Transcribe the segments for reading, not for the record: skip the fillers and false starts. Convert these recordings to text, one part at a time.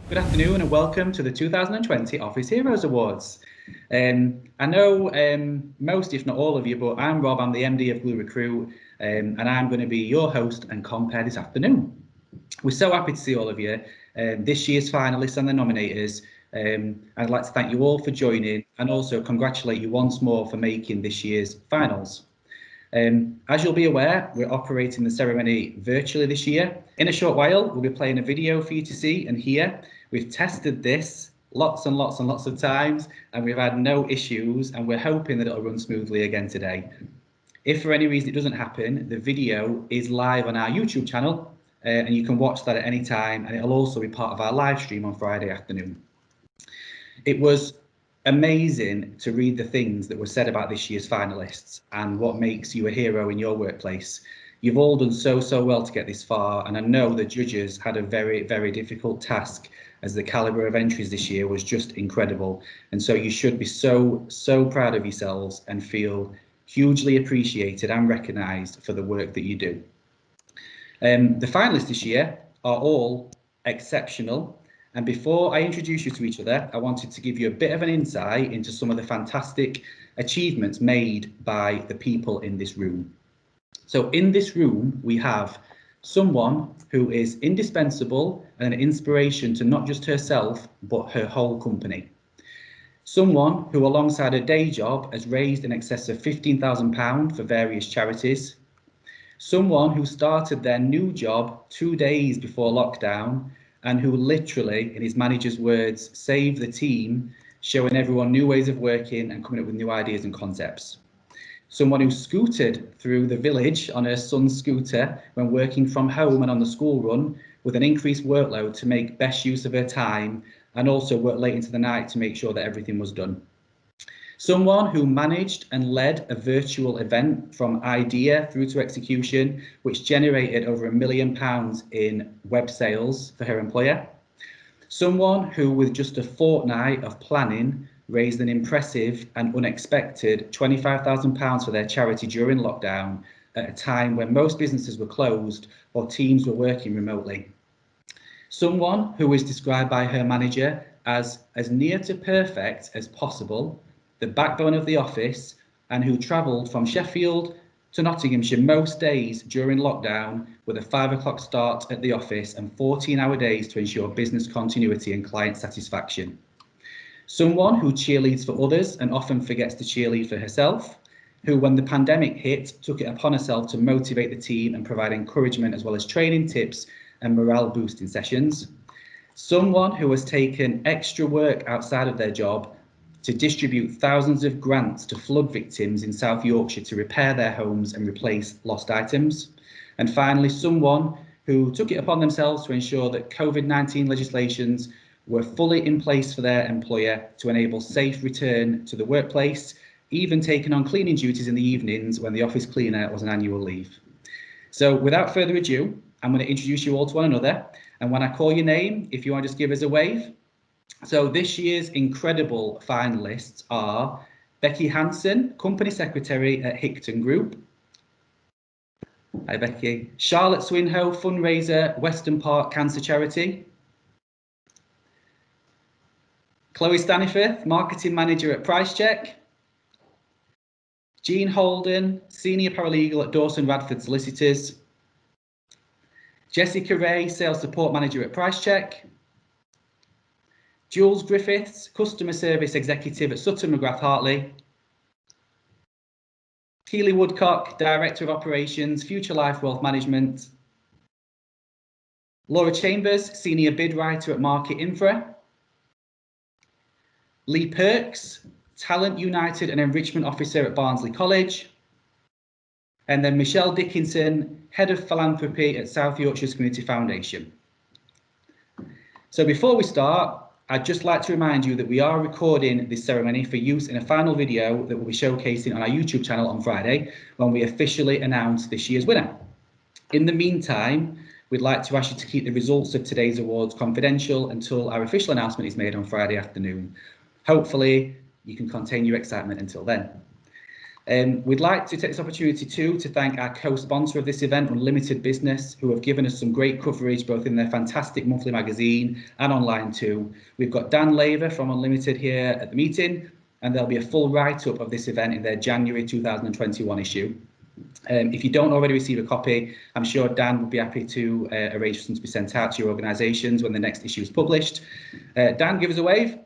Good afternoon and welcome to the 2020 Office Heroes Awards. I know most, if not all of you, but I'm Rob, I'm the MD of Glu Recruit, and I'm going to be your host and compere this afternoon. We're so happy to see all of you, this year's finalists and the nominators. I'd like to thank you all for joining and also congratulate you once more for making this year's finals. As you'll be aware, we're operating the ceremony virtually this year. In a short while, we'll be playing a video for you to see and hear. We've tested this lots and lots of times, and we've had no issues, and we're hoping that it'll run smoothly again today. If for any reason it doesn't happen, the video is live on our YouTube channel, and you can watch that at any time, and it'll also be part of our live stream on Friday afternoon. It was amazing to read the things that were said about this year's finalists and what makes you a hero in your workplace. You've all done so well to get this far, and I know the judges had a very difficult task, as the calibre of entries this year was just incredible. And so you should be so proud of yourselves and feel hugely appreciated and recognised for the work that you do. The finalists this year are all exceptional. And before I introduce you to each other, I wanted to give you a bit of an insight into some of the fantastic achievements made by the people in this room. So in this room, we have someone who is indispensable and an inspiration to not just herself, but her whole company. Someone who, alongside her day job, has raised in excess of £15,000 for various charities. Someone who started their new job 2 days before lockdown and who literally, in his manager's words, saved the team, showing everyone new ways of working and coming up with new ideas and concepts. Someone who scooted through the village on her son's scooter when working from home and on the school run with an increased workload to make best use of her time and also work late into the night to make sure that everything was done. Someone who managed and led a virtual event from idea through to execution, which generated over £1 million in web sales for her employer. Someone who, with just a fortnight of planning, raised an impressive and unexpected £25,000 for their charity during lockdown at a time when most businesses were closed or teams were working remotely. Someone who is described by her manager as near to perfect as possible, the backbone of the office, and who travelled from Sheffield to Nottinghamshire most days during lockdown with a 5 o'clock start at the office and 14-hour days to ensure business continuity and client satisfaction. Someone who cheerleads for others and often forgets to cheerlead for herself, who, when the pandemic hit, took it upon herself to motivate the team and provide encouragement as well as training tips and morale boosting sessions. Someone who has taken extra work outside of their job to distribute thousands of grants to flood victims in South Yorkshire to repair their homes and replace lost items. And finally, someone who took it upon themselves to ensure that COVID-19 legislations were fully in place for their employer to enable safe return to the workplace, even taking on cleaning duties in the evenings when the office cleaner was on annual leave. So without further ado, I'm going to introduce you all to one another. And when I call your name, if you want to just give us a wave. So this year's incredible finalists are Becky Hansen, Company Secretary at Hickton Group. Hi, Becky. Charlotte Swinhoe, fundraiser, Western Park Cancer Charity. Chloe Staniforth, Marketing Manager at PriceCheck. Jean Holden, Senior Paralegal at Dawson Radford Solicitors. Jessica Ray, Sales Support Manager at PriceCheck. Jules Griffis, Customer Service Executive at Sutton McGrath Hartley. Keely Woodcock, Director of Operations, Future Life Wealth Management. Laura Chambers, Senior Bid Writer at Market Infra. Lee Perks, Talent United and Enrichment Officer at Barnsley College. And then Michelle Dickinson, Head of Philanthropy at South Yorkshire's Community Foundation. So before we start, I'd just like to remind you that we are recording this ceremony for use in a final video that we'll be showcasing on our YouTube channel on Friday when we officially announce this year's winner. In the meantime, we'd like to ask you to keep the results of today's awards confidential until our official announcement is made on Friday afternoon. Hopefully, you can contain your excitement until then. We'd like to take this opportunity too to thank our co-sponsor of this event, Unlimited Business, who have given us some great coverage both in their fantastic monthly magazine and online too. We've got Dan Laver from Unlimited here at the meeting, and there'll be a full write-up of this event in their January 2021 issue. If you don't already receive a copy, I'm sure Dan would be happy to arrange for some to be sent out to your organisations when the next issue is published. Dan, give us a wave.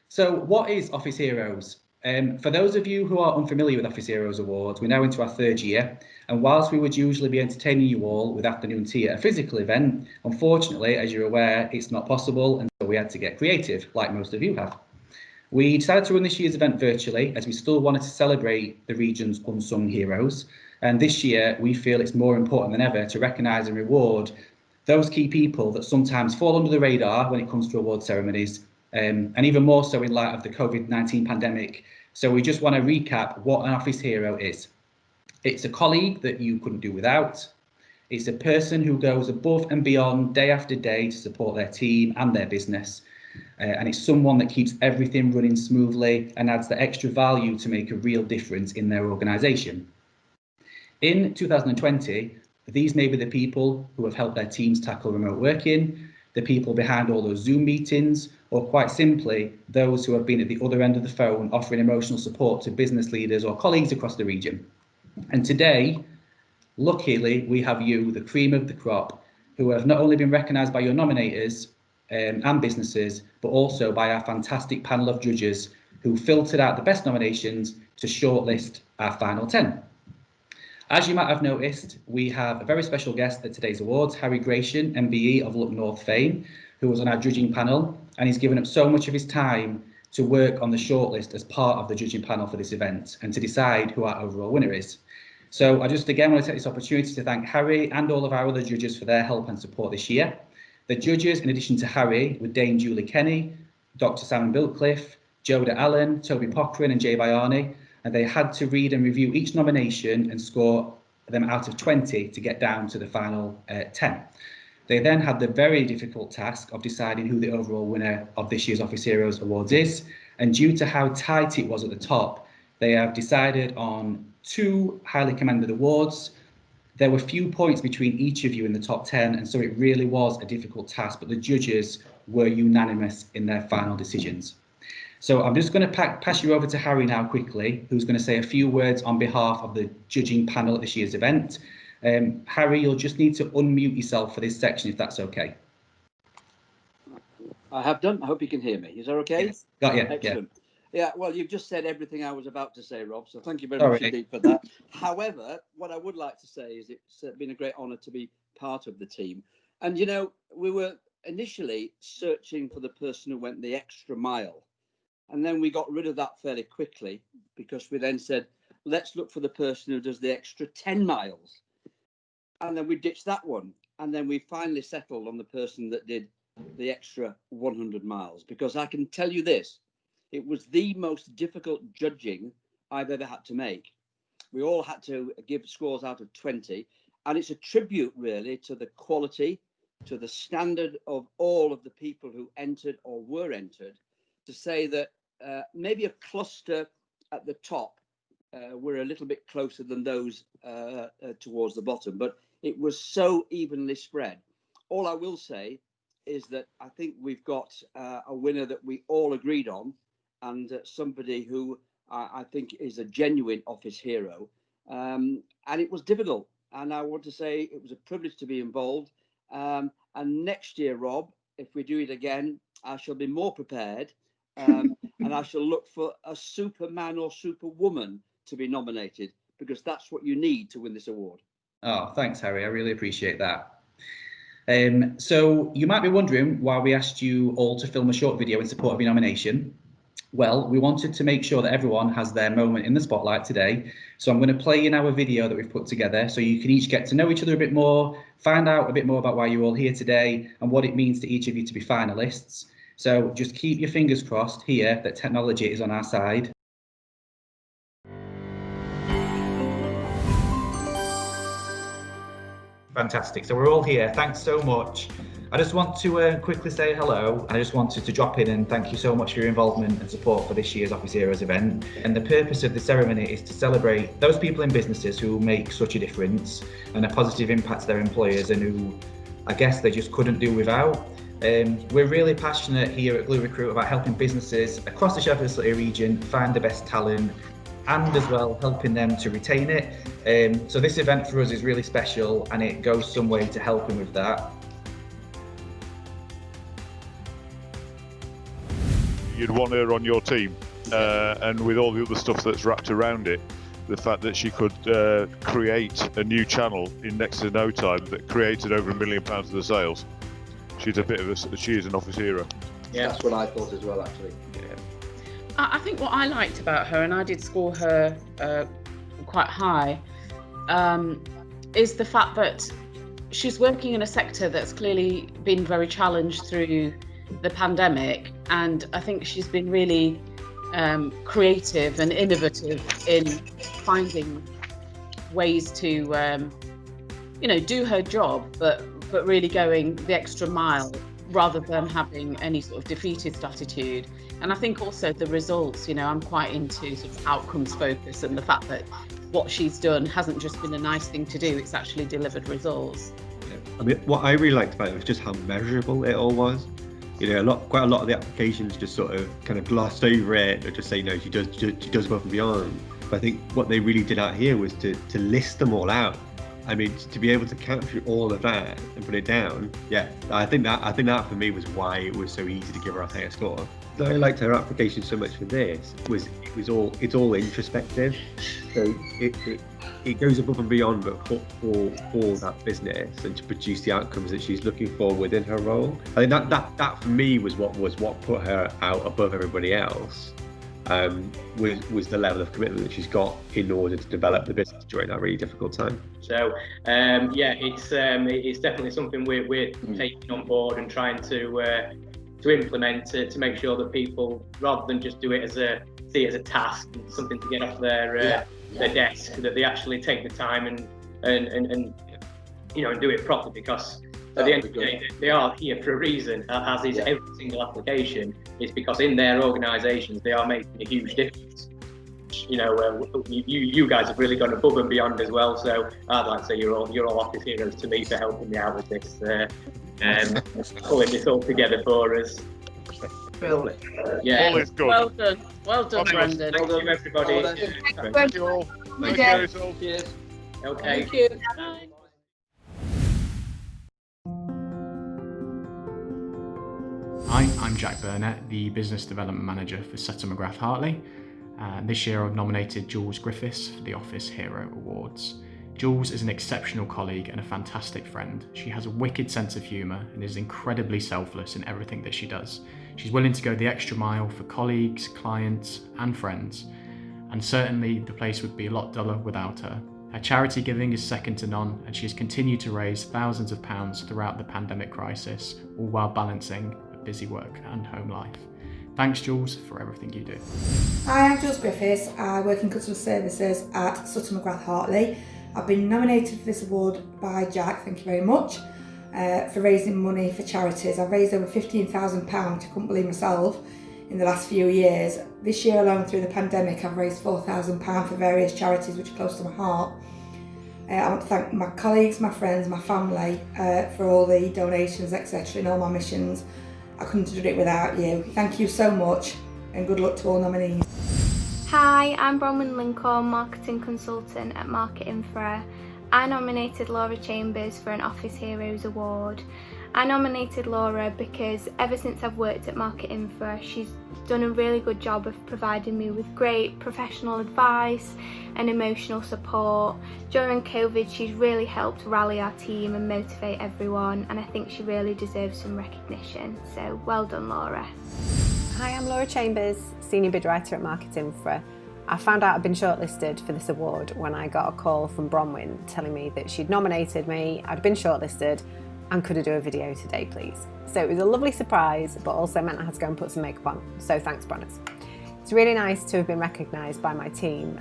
So what is Office Heroes? For those of you who are unfamiliar with Office Heroes Awards, we're now into our 3rd year, and whilst we would usually be entertaining you all with afternoon tea at a physical event, unfortunately, as you're aware, it's not possible, and so we had to get creative, like most of you have. We decided to run this year's event virtually, as we still wanted to celebrate the region's unsung heroes, and this year we feel it's more important than ever to recognise and reward those key people that sometimes fall under the radar when it comes to award ceremonies, and even more so in light of the COVID-19 pandemic. So we just want to recap what an office hero is. It's a colleague that you couldn't do without. It's a person who goes above and beyond day after day to support their team and their business. And it's someone that keeps everything running smoothly and adds the extra value to make a real difference in their organisation. In 2020, these may be the people who have helped their teams tackle remote working, the people behind all those Zoom meetings, or quite simply, those who have been at the other end of the phone offering emotional support to business leaders or colleagues across the region. And today, luckily, we have you, the cream of the crop, who have not only been recognised by your nominators and businesses, but also by our fantastic panel of judges who filtered out the best nominations to shortlist our final 10. As you might have noticed, we have a very special guest at today's awards, Harry Gratian, MBE of Look North fame, who was on our judging panel, and he's given up so much of his time to work on the shortlist as part of the judging panel for this event and to decide who our overall winner is. So I just again want to take this opportunity to thank Harry and all of our other judges for their help and support this year. The judges, in addition to Harry, were Dame Julie Kenny, Dr. Simon Bilcliffe, Joda Allen, Toby Pochran and Jay Viarni, and they had to read and review each nomination and score them out of 20 to get down to the final 10. They then had the very difficult task of deciding who the overall winner of this year's Office Heroes Awards is, and due to how tight it was at the top, they have decided on 2 highly commended awards. There were few points between each of you in the top 10, and so it really was a difficult task, but the judges were unanimous in their final decisions. So I'm just going to pass you over to Harry now quickly, who's going to say a few words on behalf of the judging panel at this year's event. Harry, you'll just need to unmute yourself for this section, if that's okay. I have done. I hope you can hear me. Is that okay? Yes. Got you. Excellent. Yeah, well, you've just said everything I was about to say, Rob, so thank you very much indeed for that. However, what I would like to say is it's been a great honour to be part of the team. And, you know, we were initially searching for the person who went the extra mile. And then we got rid of that fairly quickly because we then said, let's look for the person who does the extra 10 miles. And then we ditched that one. And then we finally settled on the person that did the extra 100 miles. Because I can tell you this, it was the most difficult judging I've ever had to make. We all had to give scores out of 20. And it's a tribute, really, to the quality, to the standard of all of the people who entered or were entered, to say that maybe a cluster at the top were a little bit closer than those towards the bottom, but it was so evenly spread. All I will say is that I think we've got a winner that we all agreed on, and somebody who I think is a genuine office hero. And it was difficult. And I want to say it was a privilege to be involved. And next year, Rob, if we do it again, I shall be more prepared. And I shall look for a Superman or Superwoman to be nominated, because that's what you need to win this award. Oh, thanks, Harry. I really appreciate that. So you might be wondering why we asked you all to film a short video in support of your nomination. Well, we wanted to make sure that everyone has their moment in the spotlight today. So I'm going to play you now a video that we've put together so you can each get to know each other a bit more, find out a bit more about why you're all here today and what it means to each of you to be finalists. So just keep your fingers crossed here that technology is on our side. Fantastic. So we're all here. Thanks so much. I just want to quickly say hello. I just wanted to drop in and thank you so much for your involvement and support for this year's Office Heroes event. And the purpose of the ceremony is to celebrate those people in businesses who make such a difference and a positive impact to their employers and who, I guess, they just couldn't do without. We're really passionate here at Glu Recruit about helping businesses across the Sheffield City region find the best talent and as well helping them to retain it. So this event for us is really special and it goes some way to helping with that. You'd want her on your team, and with all the other stuff that's wrapped around it, the fact that she could create a new channel in next to no time that created over £1 million of the sales. She's she is an office hero. Yeah, that's what I thought as well, actually. Yeah. I think what I liked about her, and I did score her quite high, is the fact that she's working in a sector that's clearly been very challenged through the pandemic, and I think she's been really creative and innovative in finding ways to do her job, but really going the extra mile rather than having any sort of defeatist attitude. And I think also the results, I'm quite into sort of outcomes focus, and the fact that what she's done hasn't just been a nice thing to do, it's actually delivered results. I mean, what I really liked about it was just how measurable it all was. Quite a lot of the applications just sort of kind of glossed over it, or just say, no, she does above and beyond. But I think what they really did out here was to list them all out. I mean, to be able to capture all of that and put it down, yeah, I think that for me was why it was so easy to give her a higher score. I liked her application so much for this was it's all introspective, so it goes above and beyond, but for that business and to produce the outcomes that she's looking for within her role. I think that for me was what put her out above everybody else. Was the level of commitment that she's got in order to develop the business during that really difficult time. So it's definitely something we're taking on board and trying to implement to make sure that people, rather than just see it as a task and something to get off their desk, that they actually take the time and do it properly, because at the end of the day, they are here for a reason, as is every single application. It's because in their organisations, they are making a huge difference. You guys have really gone above and beyond as well. So I'd like to say you're all office heroes to me for helping me out with this, pulling this all together for us. Bill. Yeah. All is good. Well done, Brendan. Thank you, everybody. Thank you all. Thank you. Cheers. Okay. Thank you. Bye. Hi, I'm Jack Burnett, the Business Development Manager for Sutton McGrath Hartley. This year I've nominated Jules Griffis for the Office Hero Awards. Jules is an exceptional colleague and a fantastic friend. She has a wicked sense of humour and is incredibly selfless in everything that she does. She's willing to go the extra mile for colleagues, clients and friends. And certainly the place would be a lot duller without her. Her charity giving is second to none, and she has continued to raise thousands of pounds throughout the pandemic crisis, all while balancing a busy work and home life. Thanks, Jules, for everything you do. Hi, I'm Jules Griffis. I work in customer services at Sutton McGrath Hartley. I've been nominated for this award by Jack, thank you very much, for raising money for charities. I've raised over £15,000, I couldn't believe myself, in the last few years. This year alone, through the pandemic, I've raised £4,000 for various charities which are close to my heart. I want to thank my colleagues, my friends, my family for all the donations, etc. in all my missions. I couldn't have done it without you. Thank you so much, and good luck to all nominees. Hi, I'm Bronwyn Lincoln, Marketing Consultant at Market Infra. I nominated Laura Chambers for an Office Heroes Award. I nominated Laura because ever since I've worked at Market Infra, she's done a really good job of providing me with great professional advice and emotional support. During COVID, she's really helped rally our team and motivate everyone, and I think she really deserves some recognition. So well done, Laura. Hi, I'm Laura Chambers, Senior Bid Writer at Market Infra. I found out I'd been shortlisted for this award when I got a call from Bronwyn telling me that she'd nominated me, I'd been shortlisted, and could I do a video today, please? So it was a lovely surprise, but also meant I had to go and put some makeup on. So thanks, Bronners. It's really nice to have been recognised by my team,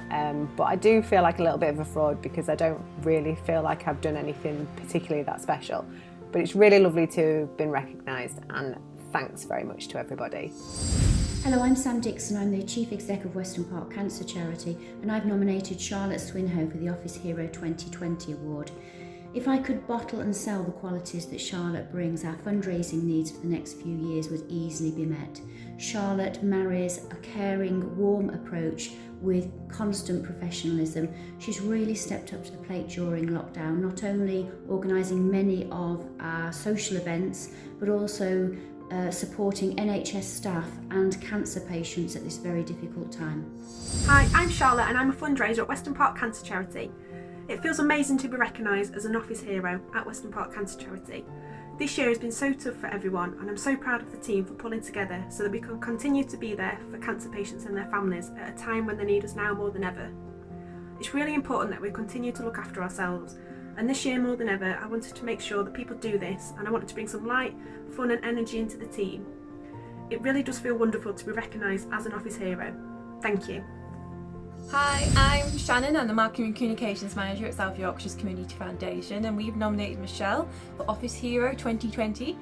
but I do feel like a little bit of a fraud because I don't really feel like I've done anything particularly that special. But it's really lovely to have been recognised, and thanks very much to everybody. Hello, I'm Sam Dickinson. I'm the Chief Exec of Weston Park Cancer Charity, and I've nominated Charlotte Swinhoe for the Office Hero 2020 Award. If I could bottle and sell the qualities that Charlotte brings, our fundraising needs for the next few years would easily be met. Charlotte marries a caring, warm approach with constant professionalism. She's really stepped up to the plate during lockdown, not only organising many of our social events, but also supporting NHS staff and cancer patients at this very difficult time. Hi, I'm Charlotte and I'm a fundraiser at Weston Park Cancer Charity. It feels amazing to be recognised as an office hero at Weston Park Cancer Charity. This year has been so tough for everyone, and I'm so proud of the team for pulling together so that we can continue to be there for cancer patients and their families at a time when they need us now more than ever. It's really important that we continue to look after ourselves, and this year more than ever I wanted to make sure that people do this, and I wanted to bring some light, fun and energy into the team. It really does feel wonderful to be recognised as an office hero. Thank you. Hi, I'm Shannon. I'm the Marketing and Communications Manager at South Yorkshire's Community Foundation, and we've nominated Michelle for Office Hero 2020.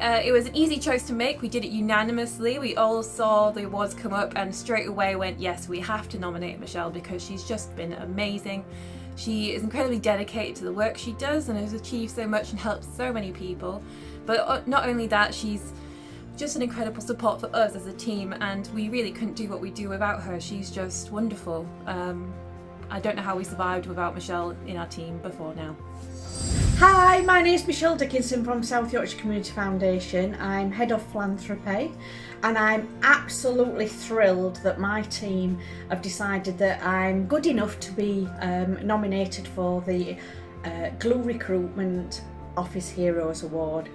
It was an easy choice to make. We did it unanimously. We all saw the awards come up and straight away went, yes, we have to nominate Michelle because she's just been amazing. She is incredibly dedicated to the work she does and has achieved so much and helped so many people. But not only that, she's just an incredible support for us as a team, and we really couldn't do what we do without her. She's just wonderful. I don't know how we survived without Michelle in our team before now. Hi, my name is Michelle Dickinson from South Yorkshire Community Foundation. I'm Head of Philanthropy, and I'm absolutely thrilled that my team have decided that I'm good enough to be nominated for the Glu Recruitment Office Heroes Award.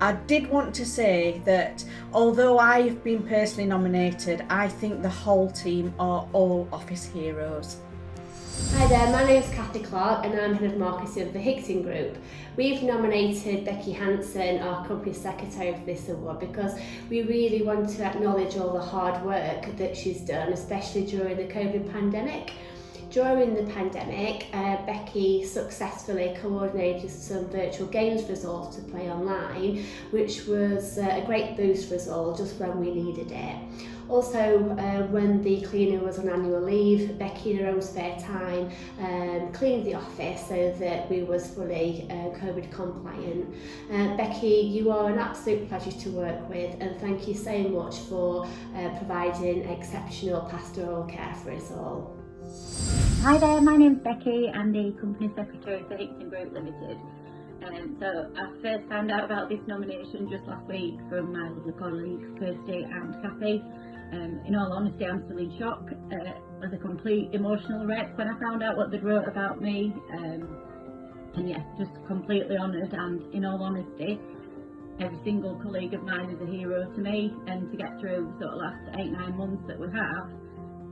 I did want to say that although I have been personally nominated, I think the whole team are all office heroes. Hi there, my name is Kathy Clark and I'm Head of Marketing of the Hickson Group. We've nominated Becky Hansen, our Company Secretary, for this award because we really want to acknowledge all the hard work that she's done, especially during the COVID pandemic. During the pandemic, Becky successfully coordinated some virtual games for us all to play online, which was a great boost for us all just when we needed it. Also, when the cleaner was on annual leave, Becky in her own spare time cleaned the office so that we was fully COVID compliant. Becky, you are an absolute pleasure to work with, and thank you so much for providing exceptional pastoral care for us all. Hi there, my name's Becky. I'm the Company Secretary for Dickinson Group Limited. So I first found out about this nomination just last week from my lovely colleagues Kirsty and Kathy. In all honesty, I'm still in shock. As a complete emotional wreck when I found out what they'd wrote about me. And yeah, just completely honoured, and in all honesty, every single colleague of mine is a hero to me, and to get through sort of last 8-9 months that we have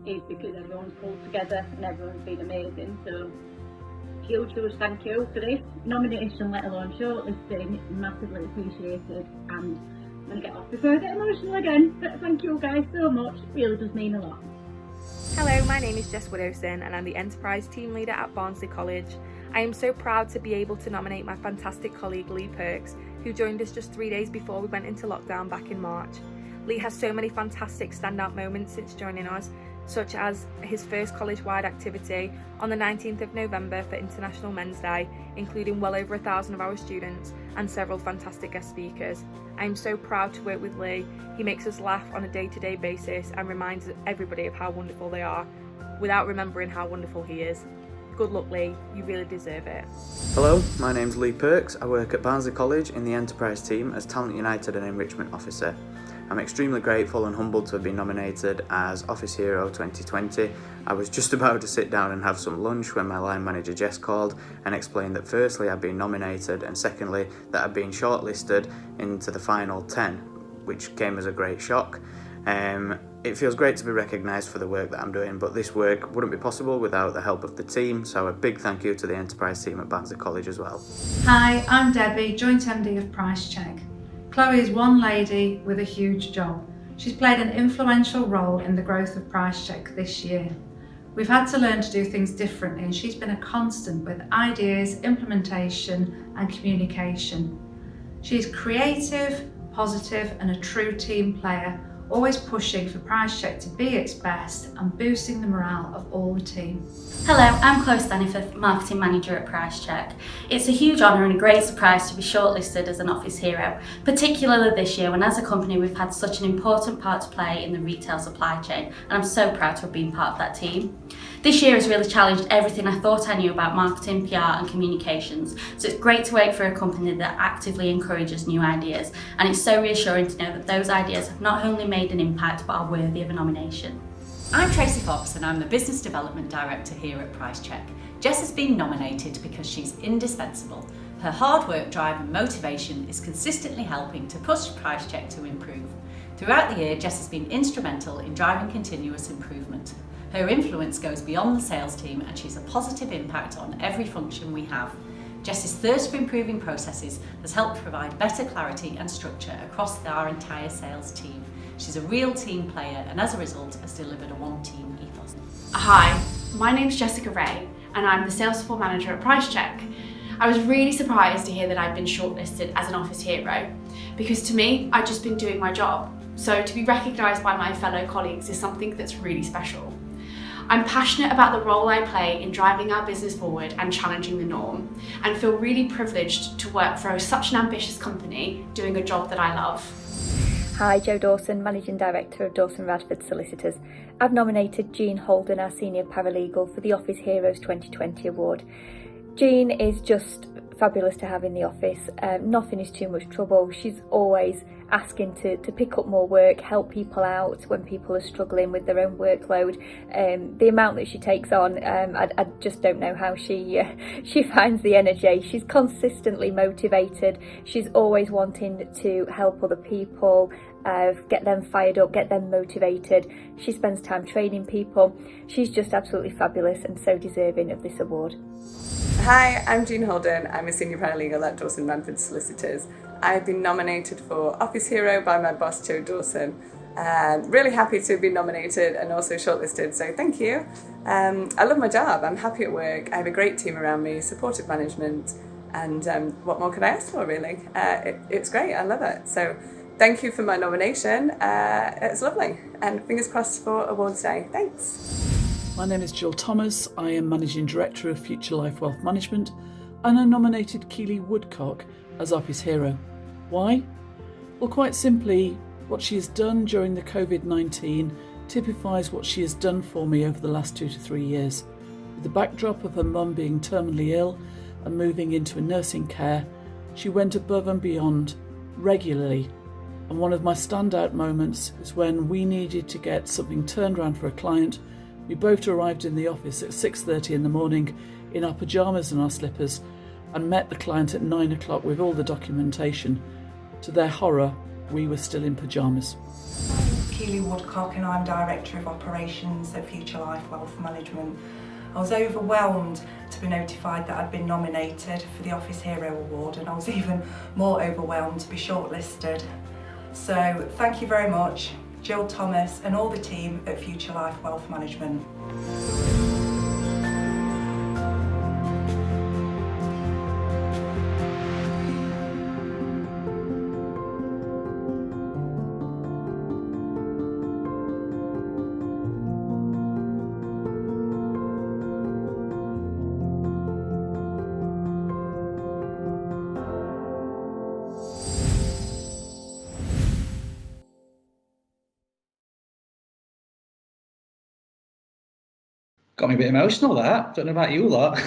is because everyone's pulled together and everyone's been amazing. So huge thank you for this nomination, let alone shortlisting. Massively appreciated, and I'm going to get off before I get emotional again, but thank you guys so much. It really does mean a lot. Hello, my name is Jess Williamson and I'm the Enterprise Team Leader at Barnsley College. I am so proud to be able to nominate my fantastic colleague Lee Perks, who joined us just 3 days before we went into lockdown back in March. Lee has so many fantastic standout moments since joining us, such as his first college-wide activity on the 19th of November for International Men's Day, including well over 1,000 of our students and several fantastic guest speakers. I am so proud to work with Lee. He makes us laugh on a day-to-day basis and reminds everybody of how wonderful they are, without remembering how wonderful he is. Good luck, Lee, you really deserve it. Hello, my name's Lee Perks. I work at Barnsley College in the Enterprise team as Talent United and Enrichment Officer. I'm extremely grateful and humbled to have been nominated as Office Hero 2020. I was just about to sit down and have some lunch when my line manager Jess called and explained that firstly I'd been nominated and secondly that I'd been shortlisted into the final 10, which came as a great shock. It feels great to be recognised for the work that I'm doing, but this work wouldn't be possible without the help of the team, so a big thank you to the Enterprise team at Barnsley College as well. Hi, I'm Debbie, Joint MD of Price Check. Chloe is one lady with a huge job. She's played an influential role in the growth of Price Check this year. We've had to learn to do things differently, and she's been a constant with ideas, implementation and communication. She is creative, positive and a true team player, always pushing for PriceCheck to be its best and boosting the morale of all the team. Hello, I'm Chloe Staniforth, Marketing Manager at PriceCheck. It's a huge honour and a great surprise to be shortlisted as an office hero, particularly this year when as a company we've had such an important part to play in the retail supply chain, and I'm so proud to have been part of that team. This year has really challenged everything I thought I knew about marketing, PR and communications, so it's great to work for a company that actively encourages new ideas, and it's so reassuring to know that those ideas have not only made an impact but are worthy of a nomination. I'm Tracy Fox and I'm the Business Development Director here at PriceCheck. Jess has been nominated because she's indispensable. Her hard work, drive and motivation is consistently helping to push PriceCheck to improve. Throughout the year, Jess has been instrumental in driving continuous improvement. Her influence goes beyond the sales team and she's a positive impact on every function we have. Jess's thirst for improving processes has helped provide better clarity and structure across our entire sales team. She's a real team player and as a result has delivered a one-team ethos. Hi, my name's Jessica Ray and I'm the Sales Support Manager at PriceCheck. I was really surprised to hear that I'd been shortlisted as an office hero because to me, I'd just been doing my job. So to be recognised by my fellow colleagues is something that's really special. I'm passionate about the role I play in driving our business forward and challenging the norm, and feel really privileged to work for such an ambitious company doing a job that I love. Hi, Jo Dawson, Managing Director of Dawson Radford Solicitors. I've nominated Jean Holden, our Senior Paralegal, for the Office Heroes 2020 Award. Jean is just fabulous to have in the office. Nothing is too much trouble. She's always asking to pick up more work, help people out when people are struggling with their own workload. The amount that she takes on, I just don't know how she finds the energy. She's consistently motivated. She's always wanting to help other people, get them fired up, get them motivated. She spends time training people. She's just absolutely fabulous and so deserving of this award. Hi, I'm Jean Holden. I'm a Senior Paralegal at Dawson Radford Solicitors. I've been nominated for Office Hero by my boss, Jo Dawson. Really happy to have been nominated and also shortlisted, so thank you. I love my job, I'm happy at work, I have a great team around me, supportive management, and what more could I ask for really? It's great, I love it. So thank you for my nomination, it's lovely, and fingers crossed for Awards Day. Thanks. My name is Jill Thomas, I am Managing Director of Future Life Wealth Management, and I nominated Keely Woodcock as Office Hero. Why? Well, quite simply, what she has done during the COVID-19 typifies what she has done for me over the last 2 to 3 years. With the backdrop of her mum being terminally ill and moving into a nursing care, she went above and beyond regularly. And one of my standout moments is when we needed to get something turned around for a client. We both arrived in the office at 6:30 in the morning in our pyjamas and our slippers and met the client at 9 o'clock with all the documentation. To their horror, we were still in pyjamas. Keely Woodcock and I'm Director of Operations at Future Life Wealth Management. I was overwhelmed to be notified that I'd been nominated for the Office Hero Award, and I was even more overwhelmed to be shortlisted. So thank you very much, Jill Thomas and all the team at Future Life Wealth Management. Got me a bit emotional, that. Don't know about you lot.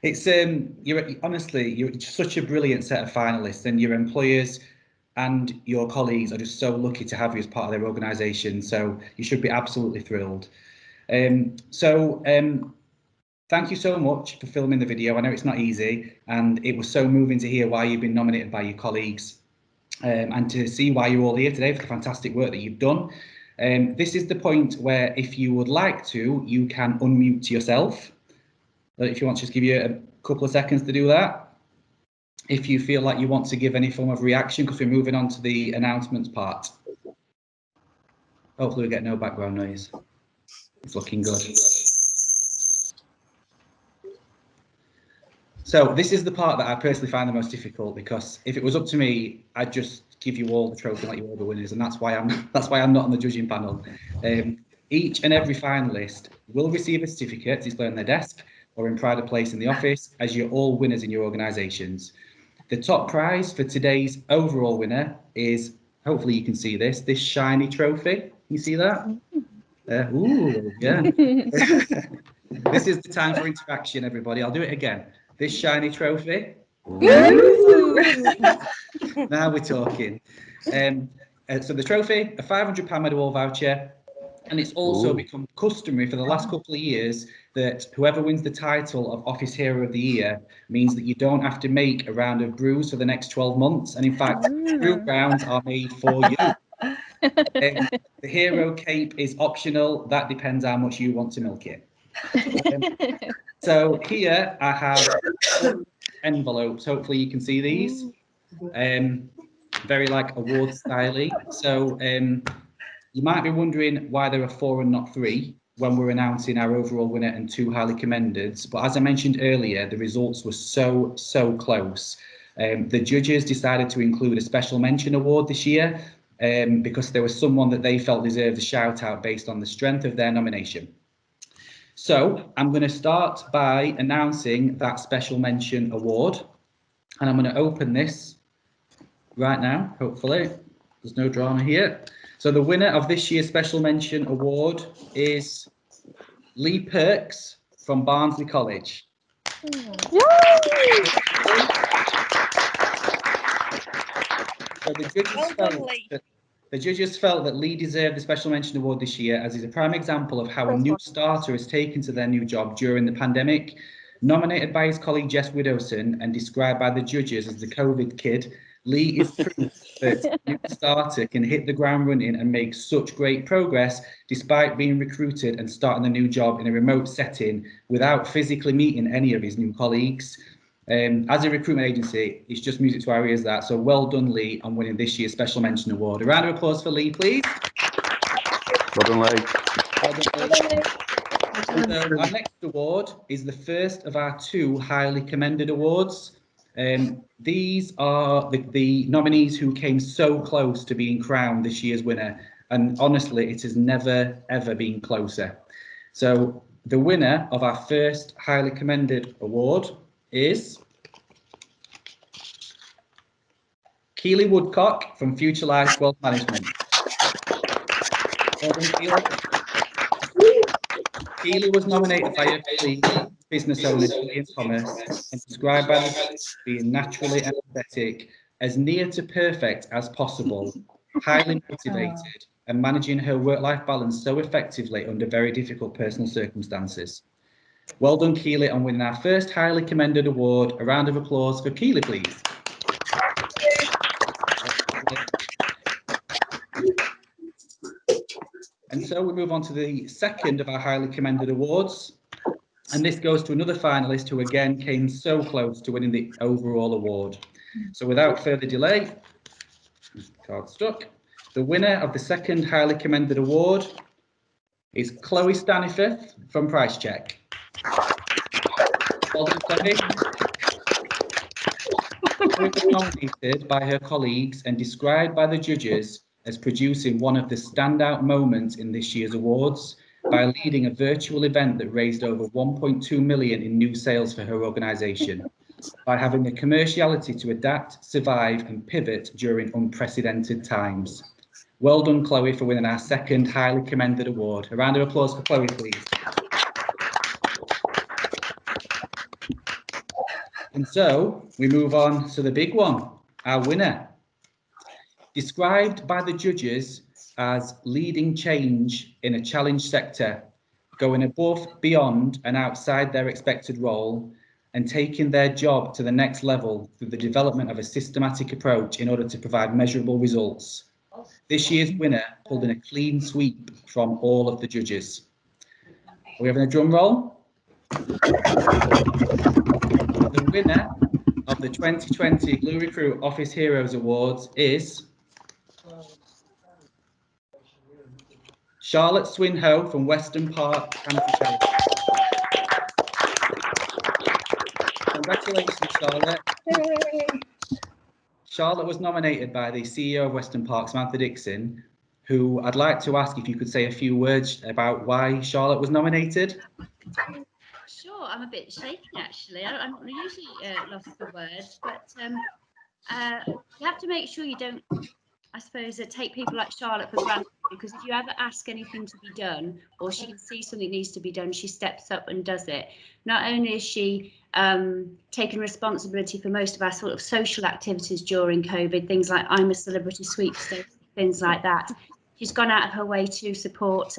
It's you're such a brilliant set of finalists, and your employers and your colleagues are just so lucky to have you as part of their organisation. So you should be absolutely thrilled. Thank you so much for filming the video. I know it's not easy, and it was so moving to hear why you've been nominated by your colleagues, and to see why you're all here today for the fantastic work that you've done. This is the point where, if you would like to, you can unmute yourself. If you want to just give you a couple of seconds to do that. If you feel like you want to give any form of reaction, because we're moving on to the announcements part. Hopefully we get no background noise. It's looking good. So this is the part that I personally find the most difficult, because if it was up to me, I'd just give you all the trophy and let you all the winners, and that's why I'm not on the judging panel. Each and every finalist will receive a certificate displayed on their desk or in pride of place in the office, as you're all winners in your organisations. The top prize for today's overall winner is, hopefully you can see this shiny trophy. You see that? Ooh, yeah. This is the time for interaction, everybody. I'll do it again. This shiny trophy. Now we're talking. So the trophy, a £500 Meadowall voucher, and it's also become customary for the last couple of years that whoever wins the title of Office Hero of the Year means that you don't have to make a round of brews for the next 12 months. And in fact, brew rounds are made for you. The hero cape is optional. That depends how much you want to milk it. So here I have envelopes. Hopefully you can see these. Very like award styly. So you might be wondering why there are 4 and not 3 when we're announcing our overall winner and 2 highly commendeds. But as I mentioned earlier, the results were so close. The judges decided to include a special mention award this year because there was someone that they felt deserved a shout out based on the strength of their nomination. So I'm going to start by announcing that special mention award, and I'm going to open this right now, hopefully. There's no drama here. So the winner of this year's special mention award is Lee Perks from Barnsley College. So the judges felt that Lee deserved the special mention award this year, as he's a prime example of how a new starter has taken to their new job during the pandemic. Nominated by his colleague Jess Williamson and described by the judges as the COVID kid, Lee is proof that a new starter can hit the ground running and make such great progress despite being recruited and starting a new job in a remote setting without physically meeting any of his new colleagues. As a recruitment agency, it's just music to our ears, that. So well done, Lee, on winning this year's special mention award. A round of applause for Lee, please. Well done, Lee. So our next award is the first of our 2 highly commended awards. These are the nominees who came so close to being crowned this year's winner, and honestly, it has never ever been closer. So the winner of our first highly commended award is Keely Woodcock from Future Life Wealth Management. Keely was nominated by her colleague, business owner Ian Thomas, and described by the being naturally empathetic, as near to perfect as possible, highly motivated, and managing her work-life balance so effectively under very difficult personal circumstances. Well done, Keely, on winning our first highly commended award. A round of applause for Keely, please. And so we move on to the second of our highly commended awards. And this goes to another finalist who again came so close to winning the overall award. So without further delay, card stuck. The winner of the second highly commended award is Chloe Staniforth from Price Check. Well done, Chloe. Chloe was nominated by her colleagues and described by the judges as producing one of the standout moments in this year's awards by leading a virtual event that raised over 1.2 million in new sales for her organisation, by having the commerciality to adapt, survive and pivot during unprecedented times. Well done, Chloe, for winning our second highly commended award. A round of applause for Chloe, please. And so we move on to the big one, our winner. Described by the judges as leading change in a challenge sector, going above, beyond and outside their expected role, and taking their job to the next level through the development of a systematic approach in order to provide measurable results. This year's winner pulled in a clean sweep from all of the judges. Are we having a drum roll? The winner of the 2020 Glu Recruit Office Heroes Awards is Charlotte Swinhoe from Western Park Cancer Charity. Congratulations, Charlotte. Charlotte was nominated by the CEO of Weston Park, Samantha Dickinson, who I'd like to ask if you could say a few words about why Charlotte was nominated. Sure, I'm a bit shaky actually. I'm not usually lost for words, but you have to make sure you don't, I suppose, take people like Charlotte for granted, because if you ever ask anything to be done, or she can see something needs to be done, she steps up and does it. Not only is she taken responsibility for most of our sort of social activities during COVID, things like I'm a Celebrity Sweepstakes, things like that. She's gone out of her way to support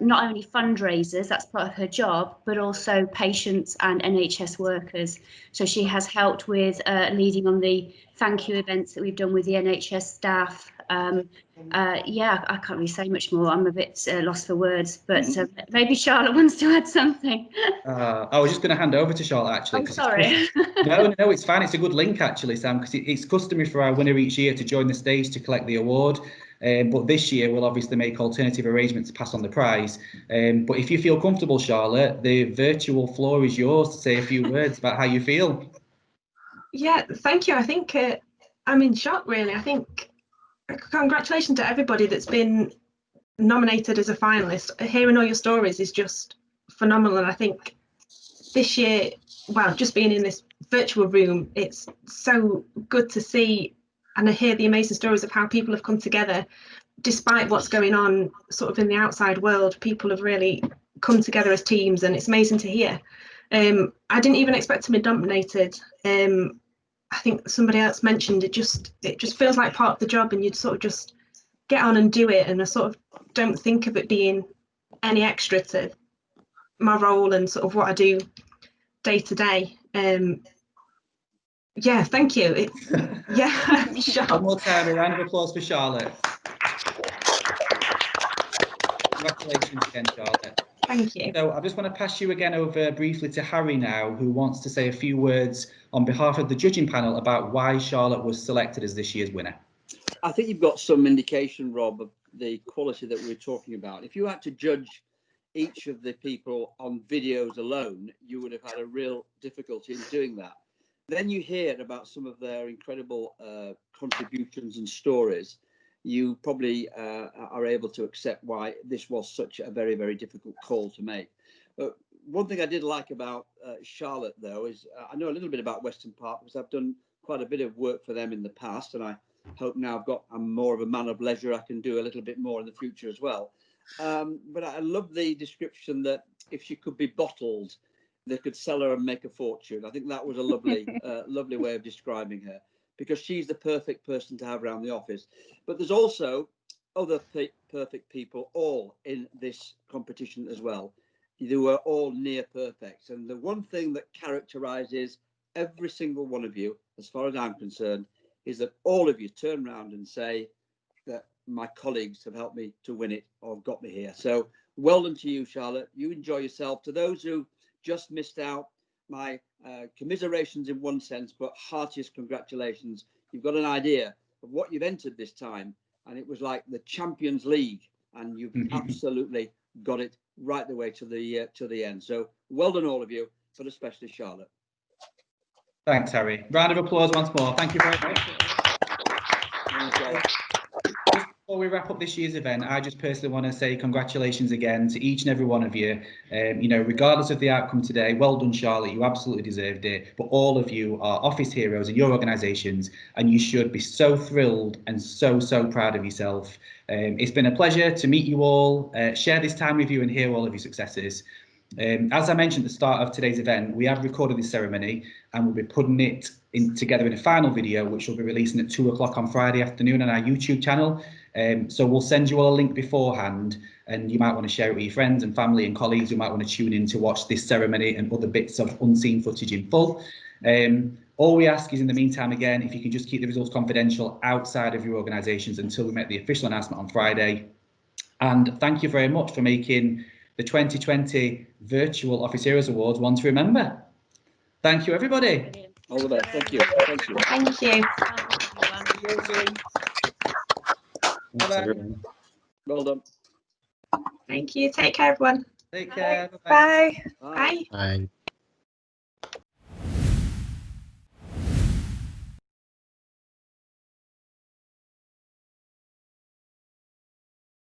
not only fundraisers, that's part of her job, but also patients and NHS workers. So she has helped with leading on the thank you events that we've done with the NHS staff. Yeah, I can't really say much more. I'm a bit lost for words, but maybe Charlotte wants to add something. I was just going to hand over to Charlotte, actually. I'm sorry. No, it's fine. It's a good link, actually, Sam, because it's customary for our winner each year to join the stage to collect the award. But this year, we'll obviously make alternative arrangements to pass on the prize. But if you feel comfortable, Charlotte, the virtual floor is yours to say a few words about how you feel. Yeah, thank you. I think I'm in shock, really. I think congratulations to everybody that's been nominated as a finalist. Hearing all your stories is just phenomenal. And I think this year, well, just being in this virtual room, it's so good to see and I hear the amazing stories of how people have come together despite what's going on sort of in the outside world. People have really come together as teams, and it's amazing to hear. I didn't even expect to be nominated. I think somebody else mentioned it just feels like part of the job, and you'd sort of just get on and do it, and I sort of don't think of it being any extra to my role and sort of what I do day to day. Yeah, thank you. Yeah, one more time, a round of applause for Charlotte. Congratulations again, Charlotte. Thank you. So I just want to pass you again over briefly to Harry now, who wants to say a few words on behalf of the judging panel about why Charlotte was selected as this year's winner. I think you've got some indication, Rob, of the quality that we're talking about. If you had to judge each of the people on videos alone, you would have had a real difficulty in doing that. Then you hear about some of their incredible contributions and stories. You probably are able to accept why this was such a very, very difficult call to make. But one thing I did like about Charlotte, though, is I know a little bit about Weston Park because I've done quite a bit of work for them in the past, and I hope now I'm more of a man of leisure. I can do a little bit more in the future as well. But I love the description that if she could be bottled, they could sell her and make a fortune. I think that was a lovely, lovely way of describing her, because she's the perfect person to have around the office. But there's also other perfect people all in this competition as well. They were all near perfect. And the one thing that characterizes every single one of you, as far as I'm concerned, is that all of you turn around and say that my colleagues have helped me to win it or got me here. So well done to you, Charlotte. You enjoy yourself. To those who just missed out, my commiserations in one sense, but heartiest congratulations. You've got an idea of what you've entered this time, and it was like the Champions League, and you've absolutely got it right the way to the end. So well done, all of you, but especially Charlotte. Thanks, Harry. Round of applause once more. Thank you very much. Just before we wrap up this year's event, I just personally want to say congratulations again to each and every one of you. You know, regardless of the outcome today, well done, Charlotte. You absolutely deserved it. But all of you are office heroes in your organisations, and you should be so thrilled and so proud of yourself. It's been a pleasure to meet you all, share this time with you, and hear all of your successes. As I mentioned at the start of today's event, we have recorded this ceremony, and we'll be putting it together in a final video, which we'll be releasing at 2 o'clock on Friday afternoon on our YouTube channel. So we'll send you all a link beforehand, and you might want to share it with your friends and family and colleagues who might want to tune in to watch this ceremony and other bits of unseen footage in full. All we ask is, in the meantime, again, if you can just keep the results confidential outside of your organisations until we make the official announcement on Friday. And thank you very much for making the 2020 Virtual Office Heroes Awards one to remember. Thank you, everybody. All the best. Thank you. Thank you. Thank you. Bye-bye. Well done. Thank you. Take care, everyone. Take care. Bye. Bye. Bye.